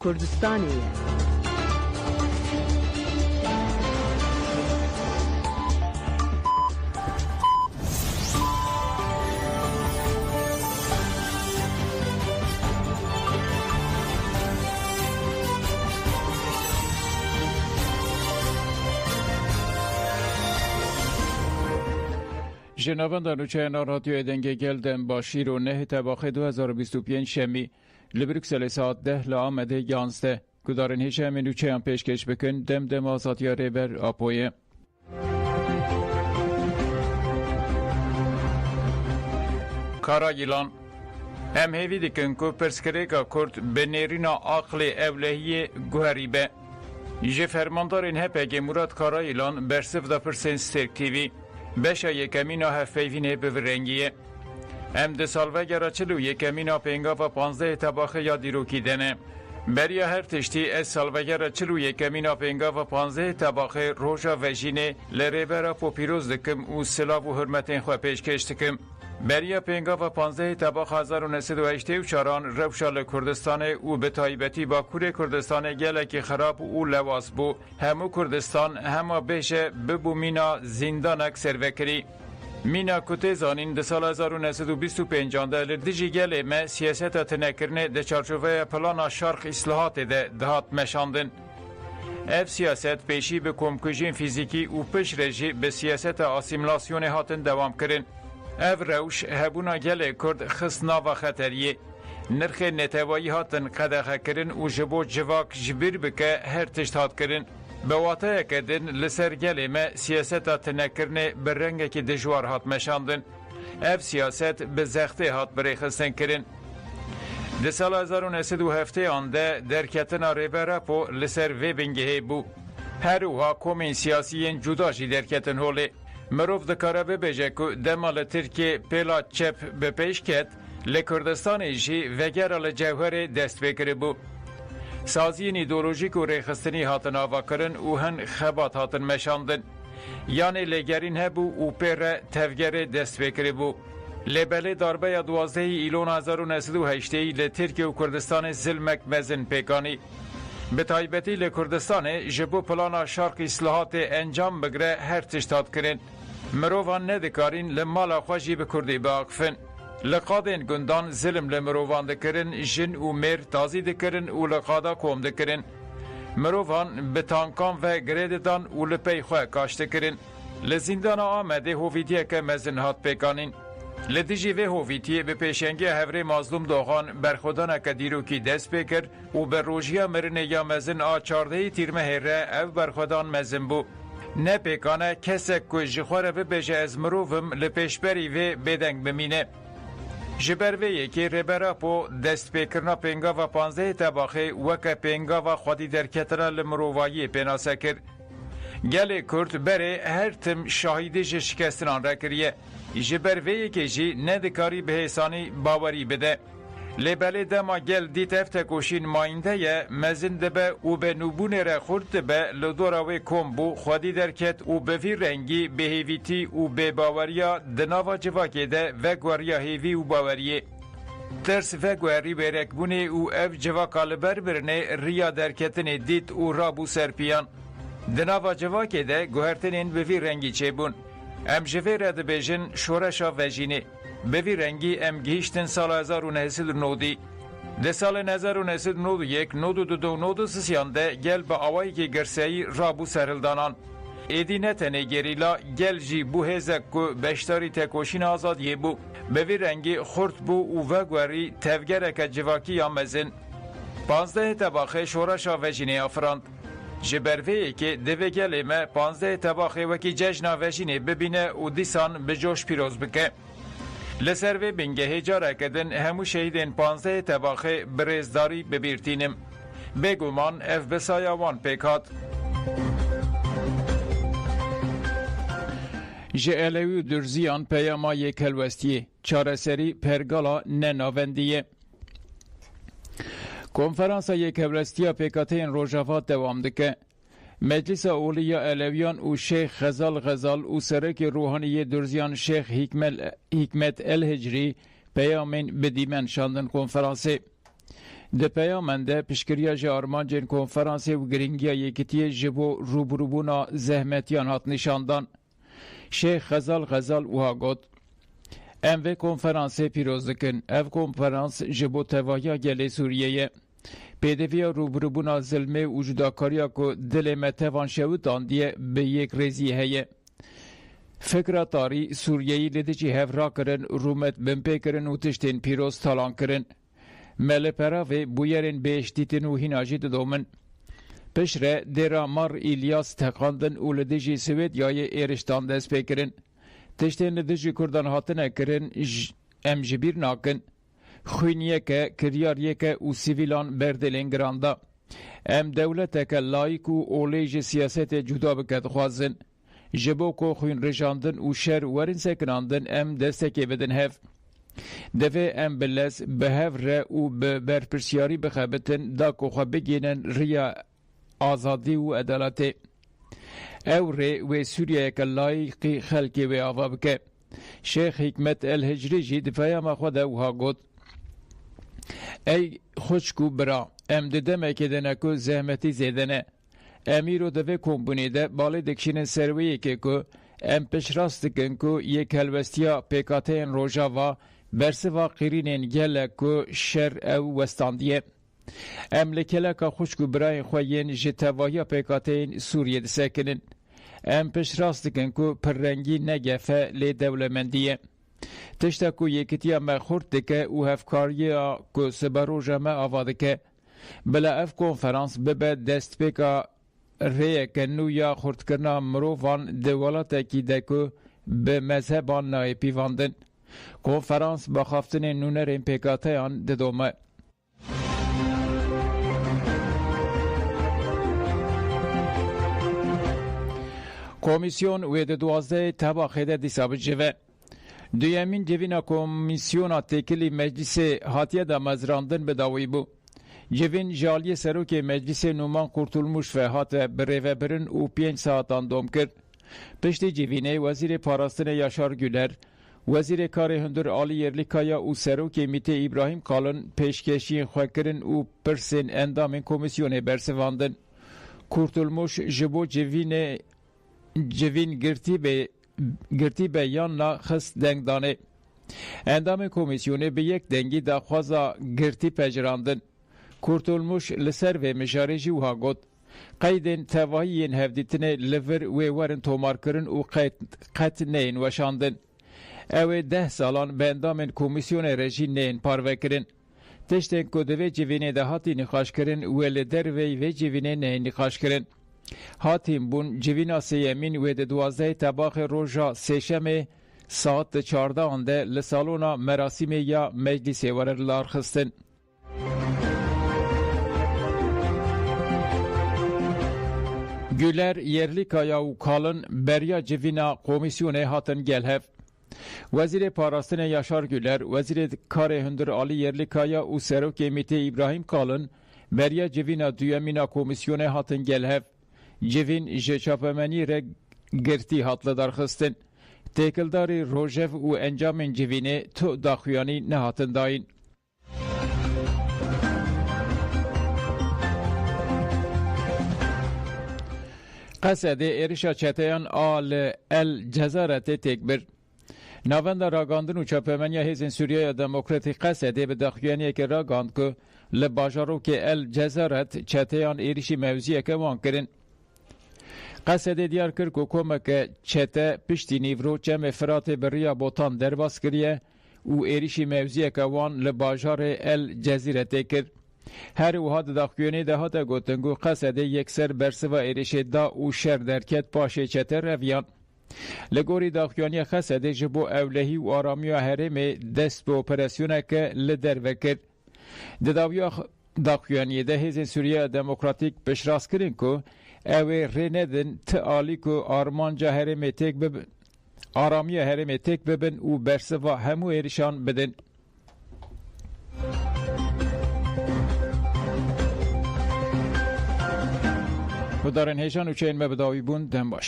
کردستانی جنابان نوچه رادیو دنگ گلدن با شیر و نه تباخ 2025 شمی لبرکسل ساعت 10 لآمده 11 کدارن هیچ همین نوچه هم پیشکش بکن دم آزادی ریبر آپویه کارا ایلان هم هیوی دیکن که پرسکریکا کرد به نیرینا عقل اولهی گوهریبه یه فرماندارین هپگه مراد کارا ایلان برسف دا پرسن سترک تیوی بشا یکمینا هفیوینه بورنگیه ام ده سالوه گره چلو یکمینا پینگا و 15 تباخه یا دیروکی دنه بریا هر تشتی از سالوه گره چلو یکمینا پینگا و 15 تباخه روژا و جینه لره برا پو پیروز دکم او سلاو و حرمتین خواه پیشکش دکم بریا پینگا و 15 تباخ 1984 روشال کردستان او به تایبتی با کور کردستان گلکی خراب او لواس بو همو کردستان همه بیشه ببو مینا زندانک سروکری مینا کته زانین ده سال 1925 ده لردیجی گله ما سیاست تنکرنه ده چارچوبه پلان شرق اصلاحات ده دهات مشاندن اف سیاست پیشی به کمکوژین فیزیکی و پش رژی به سیاست آسیملاسیون هاتن دوام کرن اف روش هبونا گله کرد خصنا و خطریه نرخ نتوایی هاتن قدخه کرن و جبو جواک جبیر بکه هر تشت هات کرن به واقع کردن لسر گله ما سیاست تنکرنه بر رنگ که دجوار هات مشاندن اف سیاست به زخته هات بریخستن کرن ده سال 1907 آنده درکتنا ریبره پو لسر وی بنگه بو هروها کومین سیاسیین جداشی درکتن هوله مروف دکاره ببیجه که دمال ترکیه پیلا چپ به پیش کت لکردستان جی وگرال جوهر دست بکره بو سازین ایدولوژیک و ریخستنی هاتن آوا کرن و هن خبات هاتن مشاندن یعنی لگرین هبو و پر تفگر دست بکره بو لبله داربه 12 ایلون 1908 لترکیه و کردستان زلمک مزن پیکانی به تایبتی لکردستان جبو پلانا شرق اصلاحات انجام بگره هر تشتاد کرن مروفان ندکارین لمالا خوشی به کردی باقفن لقادین گندان ظلم لمروفان دکرن جن و میر تازی دکرن و لقادا کوم دکرن مروفان به تانکان و گریددان و لپی خواه کاشت کرن لزیندان آمده هویدیه که مزن هات پیکانین لدیجی و هویتی به پیشنگی هفره مظلوم دوغان برخودان که دیروکی دست بکر و بر روژیا مرنه یا مزن آچارده تیرمه هره او برخودان مزن بو نه پیکانه کسک که جخواره و بجه از مروفم لپیشبری و بدنگ بمینه جبرویه که ربرا پو دست پیکرنا پینگا و 15 تباخه وکه پینگا و خودی درکتنا لمرووایی پیناسه کر گل کرد بره هر تم شاهیده شکستنان را کریه جبرویه که جی ندکاری به حسانی باوری بده لبله دما گل دیت افتکوشین ماینده یه مزنده به او به نوبونه را خورد به لدوراوی کمبو خودی درکت او به وی رنگی به هیویتی او به باوریا دناوا جواکه ده و گواریا هیوی او باوریه ترس و گواری برکبونه او اف جواکال بربرنه ریا درکتن دیت او رابو سرپیان دناوا جواکه ده گوهرتنین به وی رنگی چه بون ام جوه رد بیجن شورشا وجینه به وی رنگی ام گیشتن سال 1990 ده سال 1991 92 ده گل به آوائی که گرسایی رابو سرلدانان ایدی نتنه گریلا گل جی بو هزک که بشتاری تکوشین آزادیه بو به وی رنگی خورد بو و گواری تفگرک جواکی آمزن 15 تباخه شورشا وجینه آفراند جبرویه که دوه گل ما 15 تباخه وکی جشنا وجینه ببینه و دیسان به جوش پیروز بکه لسر و بنگه هجاره کدن همو شهیدین 15 تباخه برزداری ببیرتینم بگومان اف بسایاوان پیکات جعلوی درزیان پیاما یک هلوستیه چارسری پرگالا نناوندیه کنفرانس یک هلوستیه پیکاتین روژافات دوام دکه مجلس اولیا علویان و شیخ غزال و سرک روحانی درزیان شیخ حکمت الهجری پیامین بدیمن شاندن کنفرانسی Di peyamen de piştgiriya ji armancên konferansê û giringiya yekîtiyê ji bo rûbirûbûna zehmetiyan hat nîşandan. Şeyh Xezal Xezal wiha got: Em vê konferansê pîroz dikin. Ev konferans ji bo tevahiya gelê Sûriyeyê. Pêdiviya rûbirûbûna zilmê û cudakariya ku dilê me tevan şewit andiye bi yêkrêzî heye. Fikra tarî Sûriyeyî li dijî hev rakirin, rûmet binpêkirin û tiştên pîroz talan kirin. Me li peravê bûyerên bêhiştîtin û hîna jî didomin. Piştre dêra Mar İlyas teqandin û li dijî Swêdyayê êriştan dest pê kirin. Tiştên li dijî Kurdan hatine kirin em ji bîr nakin. Xwîniyeke, kiryaryeke û sivîlan berdilên giranda. Em dewleteke layîk û olê ji siyasetê cuda bike dixwazin. Ji bo ku xwînrijandin û şer werin sekinandin em destekê bidin hev. Divê em bi lez, bi hev re û bi berpirsyarî bixebitin da ku xwe bigînin rêya azadî û edaletê. Ew rê wê Sûriyeyeke layîqî xelkê wê ava bike. Şeyh Hikmet el Hicrî jî di peyama xwe de wiha got: Ey xwişk û bira, em di demekê de ne ku zehmetî zêde ne. Em îro di vê kombûnê de balê dikişînin ser wê yekê ku em piştrast dikin ku yek helwestiya pêkateyên Rojava bersiva qîrînên gelek ku şer ew westandiye. Em li keleka xwişk û birayên xwe yên ji tevahiya pêkateyên Sûriyê disekinin. Em piştrast dikin ku pirrengî negefe lê dewlemendiye. Tiştek ku yekîtiya me xurt dike û hevkariya ku siberoja me ava dike. Bila ev konferans bibe destpêka rêyeke nû ya xurtkirina mirovan di welatekî de ku bi mezheban nayê pîvandin. Konferans baxaftinên nûnerên pêkateyan didome. Komisyon wê di 12 tebaxê de dîsa bicive. Duyemîn civîna komisyona têkilî meclisê hatiye de mezrandin bi dawî bû. Civîn ji aliyê serokê meclisê Numan Kurtulmuş ve hate bi rêvebirin û 5 saatan dom kir. Piştî civînê Wezîrê Parastinê Yaşar Güler, Wezîrê Karê Hundir Ali Yerlikaya û serokê Mîtê İbrahim Kalın pêşkeşiyên xwe kirin û pirsên endamên komisyonê bersivandin. Kurtulmuş ji bo civîn girtî beyanla xist dengdanê. Endamên komisyonê bi yek dengî daxwaza girtî pejirandin. Kurtulmuş li ser vê mijarê jî wiha got: Qeydên tevahiyên hevdîtinê li vir wê werin tomarkirin û qet neyên weşandin. Ew ê 10 salan bi endamên komisyonê re jî neyên parvekirin. Tiştên ku di vê civînê de hatî nîqaşkirin wê li dervey vê civînê neyên nîqaşkirin. Hatîn bûn civîna sêyemîn wê di 12 tebaxê roja sêşemê saat 14 de li salona merasîmê ya meclisê were larxistin. Güler, Yerlikaya û Kalın beriya civîna komisyonê hatin gelhev. Wezîrê Parastinê Yaşar Güler, Wezîrê Karê Hundir Ali Yerlikaya û serokê Mîtê İbrahim Kalın beriya civîna duyemîna komisyonê hatin gelhev. Civîn ji çapemenî re girtî hat li darxistin. Têkildarê rojev û encamên civînê tu daxuyanî nehatin dayîn. Qesedê êrişa çeteyan a li El Cezaretê têk bir. Navenda ragandin û çapemeniya Hêzên Sûriya Demokratîk Qesedê bi daxuyaniyekê ragand ku li bajarokê El Cezaret çeteyan êrişî mewziyeke wan kirin. Qesedê diyar kir ku komeke çete piştî nîvro çemê Firatê bi rêya botan derbas kiriye û êrişî mewziyeke wan li bajarê El Ceziretê kir. Her wiha di daxuyanî de hate gotin ku Qesedê yekser bersiva êrişê da û şer derket paşê çete reviyan. Li gorî daxuyaniya Qesedê ji bo ewlehî û aramiya herêmê dest bi operasyoneke li derve kir. Di dawiya daxuyaniyê de Hêzên Sûriya Demokratîk piştrast kirin ku ew ê rê nedin ti alî ku armanca herêmê têk bibin. Aramiya herêmê têk bibin û bersiva hemû êrişan bidin. Gudarên hêjan û çeyên me bi dawî bûn dem baş.